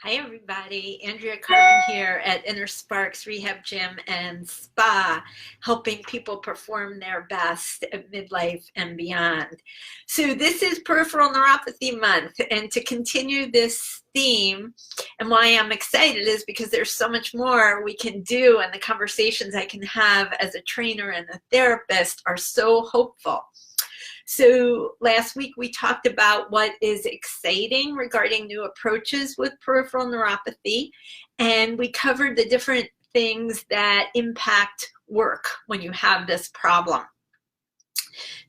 Hi everybody, Andrea Carmen here at Inner Sparks Rehab Gym and Spa, helping people perform their best at midlife and beyond. So this is Peripheral Neuropathy Month, and to continue this theme, and why I'm excited is because there's so much more we can do, and the conversations I can have as a trainer and a therapist are so hopeful. So last week we talked about what is exciting regarding new approaches with peripheral neuropathy, and we covered the different things that impact work when you have this problem.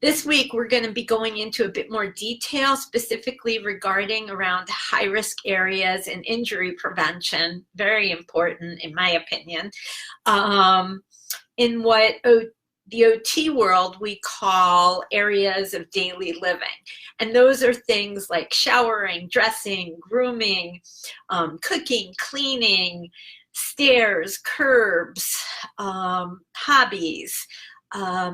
This week we're going to be going into a bit more detail, specifically regarding around high-risk areas and injury prevention, very important in my opinion, in what the OT world we call areas of daily living. And those are things like showering, dressing, grooming, cooking, cleaning, stairs, curbs, hobbies,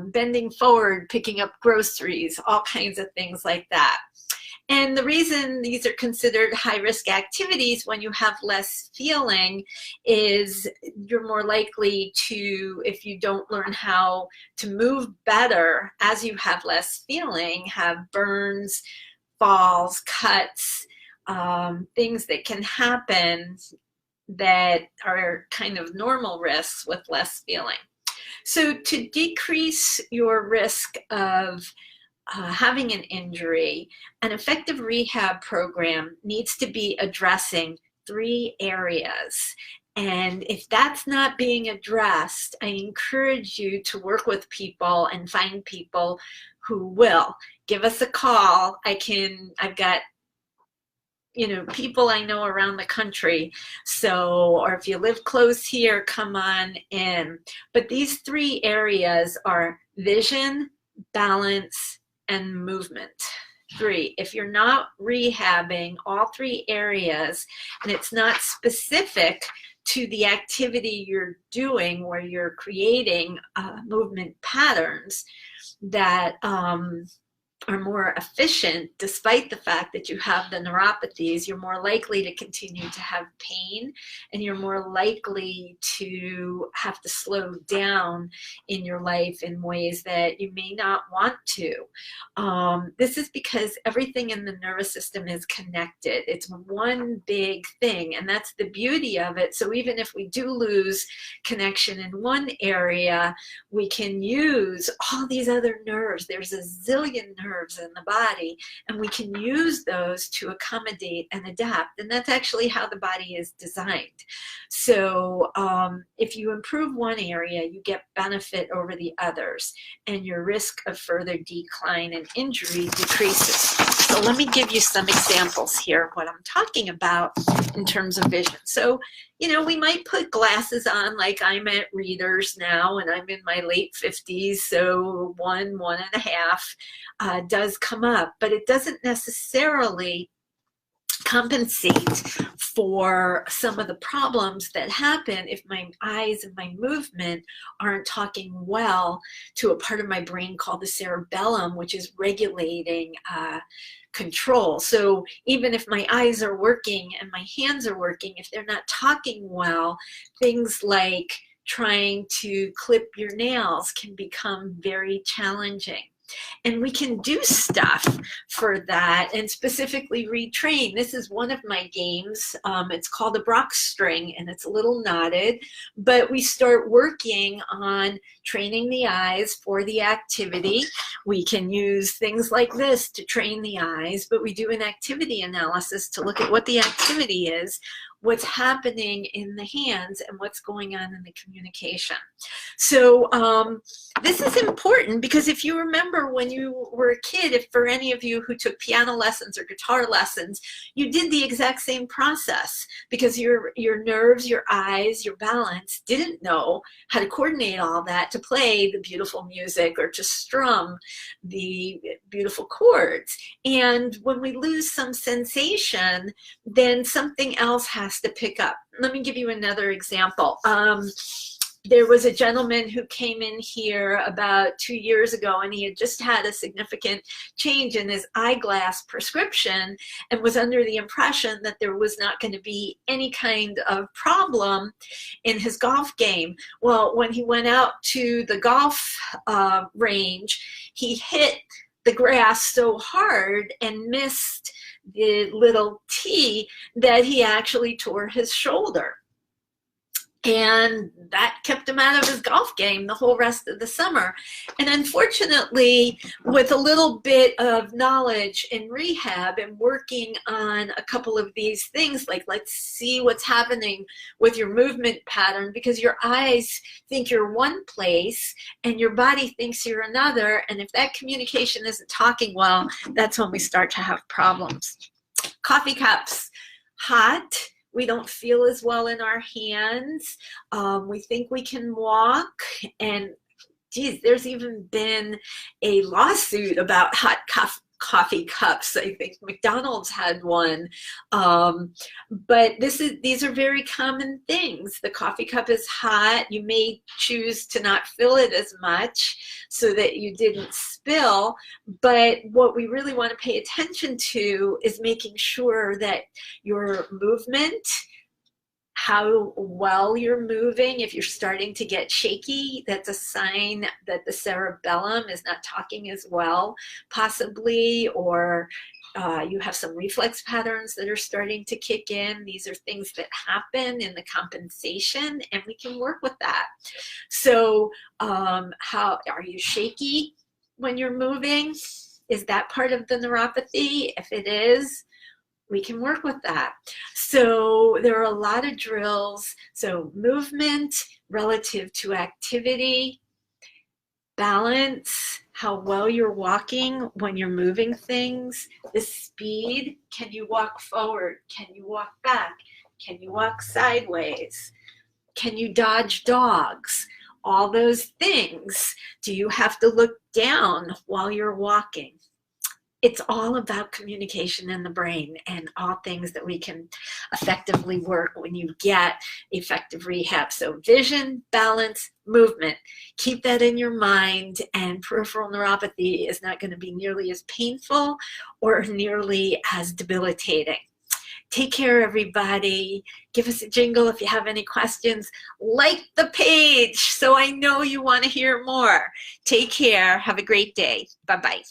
bending forward, picking up groceries, all kinds of things like that. And the reason these are considered high-risk activities when you have less feeling is you're more likely to, if you don't learn how to move better as you have less feeling, have burns, falls, cuts, things that can happen that are kind of normal risks with less feeling. So to decrease your risk of having an injury, an effective rehab program needs to be addressing 3 areas. And if that's not being addressed, I encourage you to work with people and find people who will. Give us a call. I've got people I know around the country. So, or if you live close here, come on in. But these 3 areas are vision, balance, and movement. 3, if you're not rehabbing all 3 areas and it's not specific to the activity you're doing where you're creating movement patterns that are more efficient, despite the fact that you have the neuropathies, you're more likely to continue to have pain, and you're more likely to have to slow down in your life in ways that you may not want to. This is because everything in the nervous system is connected. It's one big thing, and that's the beauty of it. So even if we do lose connection in one area, we can use all these other nerves. There's a zillion nerves in the body, and we can use those to accommodate and adapt. And that's actually how the body is designed. So if you improve one area, you get benefit over the others, and your risk of further decline and injury decreases. So let me give you some examples here of what I'm talking about in terms of vision. So, we might put glasses on, like I'm at readers now, and I'm in my late 50s, so 1.5 does come up, but it doesn't necessarily compensate for some of the problems that happen if my eyes and my movement aren't talking well to a part of my brain called the cerebellum, which is regulating control. So even if my eyes are working and my hands are working, if they're not talking well, things like trying to clip your nails can become very challenging. And we can do stuff for that and specifically retrain. This is one of my games. It's called the Brach String, and it's a little knotted, but we start working on training the eyes for the activity. We can use things like this to train the eyes, but we do an activity analysis to look at what the activity is, what's happening in the hands, and what's going on in the communication. So this is important because if you remember when you were a kid, if for any of you who took piano lessons or guitar lessons, you did the exact same process because your nerves, your eyes, your balance didn't know how to coordinate all that to play the beautiful music or to strum the beautiful chords. And when we lose some sensation, then something else has to pick up. Let me give you another example. There was a gentleman who came in here about 2 years ago, and he had just had a significant change in his eyeglass prescription and was under the impression that there was not going to be any kind of problem in his golf game. Well, when he went out to the golf range, he hit the grass so hard and missed the little tee that he actually tore his shoulder. And that kept him out of his golf game the whole rest of the summer. And unfortunately, with a little bit of knowledge in rehab and working on a couple of these things, like let's see what's happening with your movement pattern, because your eyes think you're one place and your body thinks you're another. And if that communication isn't talking well, that's when we start to have problems. Coffee cups, hot. We don't feel as well in our hands. We think we can walk, and geez, there's even been a lawsuit about hot coffee cups. I think McDonald's had one. But these are very common things. The coffee cup is hot. You may choose to not fill it as much so that you didn't spill. But what we really want to pay attention to is making sure that your movement, how well you're moving. If you're starting to get shaky, that's a sign that the cerebellum is not talking as well, possibly, or you have some reflex patterns that are starting to kick in. These are things that happen in the compensation, and we can work with that. So how are you shaky when you're moving? Is that part of the neuropathy? If it is, we can work with that. So there are a lot of drills. So movement relative to activity, balance, how well you're walking when you're moving things, the speed. Can you walk forward? Can you walk back? Can you walk sideways? Can you dodge dogs? All those things. Do you have to look down while you're walking? It's all about communication in the brain, and all things that we can effectively work when you get effective rehab. So vision, balance, movement. Keep that in your mind, and peripheral neuropathy is not going to be nearly as painful or nearly as debilitating. Take care, everybody. Give us a jingle if you have any questions. Like the page so I know you want to hear more. Take care. Have a great day. Bye-bye.